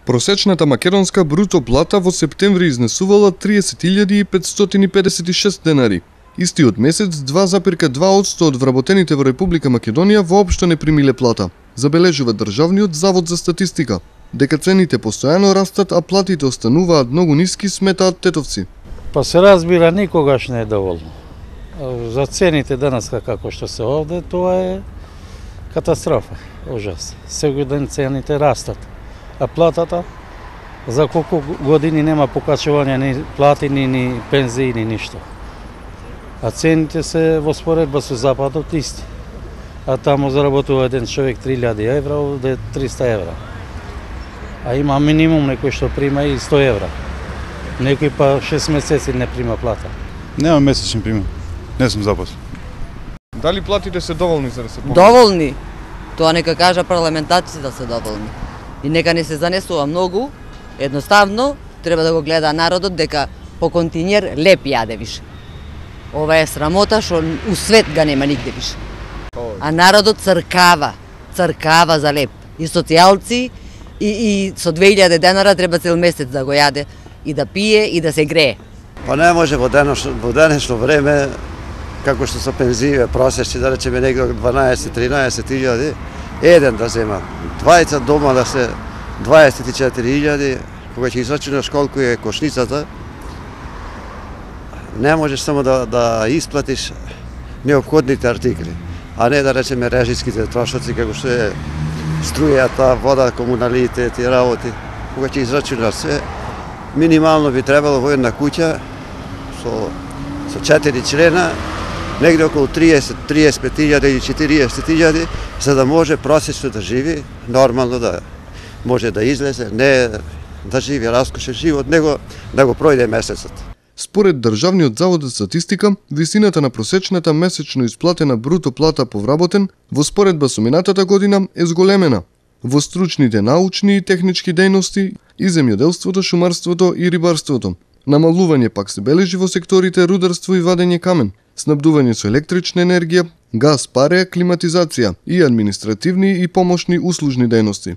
Просечната македонска бруто плата во септември изнесувала 30.556 денари. Истиот месец 2,2% од вработените во Република Македонија воопшто не примиле плата, забележува Државниот завод за статистика. Дека цените постојано растат, а платите остануваат многу ниски, сметаат тетовци. Па се разбира, никогаш не е доволно. За цените денеска како што се овде, тоа е катастрофа, ужас. Секој ден цените растат, а платата за колку години нема покачување ни плати, ни пензии, ни ништо. А цените се во споредба со Западот исти. А таму заработува еден човек 3000 евра, овде 300 евра. А има минимум некој што прима и 100 евра. Некој па 6 месеци не прима плата. Нема месечен пример. Не сум запослен. Дали платите се доволни за да се помогнат? Доволни. Тоа нека кажа парламентарците да се доволни. И нека не се занесува многу. Едноставно треба да го гледа народот дека по континер леп јаде више. Ова е срамота што у свет га нема нигде више. А народот цркава за леп. И социјалци и со 2000 денара треба цел месец да го јаде и да пие и да се грее. Па не може во денешно време, како што со пензије просечни, да речеме негде 12-13 илјади, еден да зема, двајца дома да се 24.000, кога ќе израчунаш колку е кошницата, не можеш само да исплатиш неопходните артикли, а не да речеме режиските трошоци, како што е струјата, вода, комуналите, ти работи. Кога ќе израчунаш се, минимално би требало во една куќа со 4 члена, негде околу 35.000 или 40.000, за да може просечно да живи, нормално да може да излезе, не да живи раскошен живот, него да го пројде месецот. Според Државниот завод за статистика, висината на просечната месечно исплатена бруто плата по вработен во споредба со минатата година е зголемена во стручните научни и технички дејности и земјоделството, шумарството и рибарството. Намалување пак се бележи во секторите рударство и вадење камен, снабдување со електрична енергија, газ, пареја, климатизација и административни и помошни услужни дејности.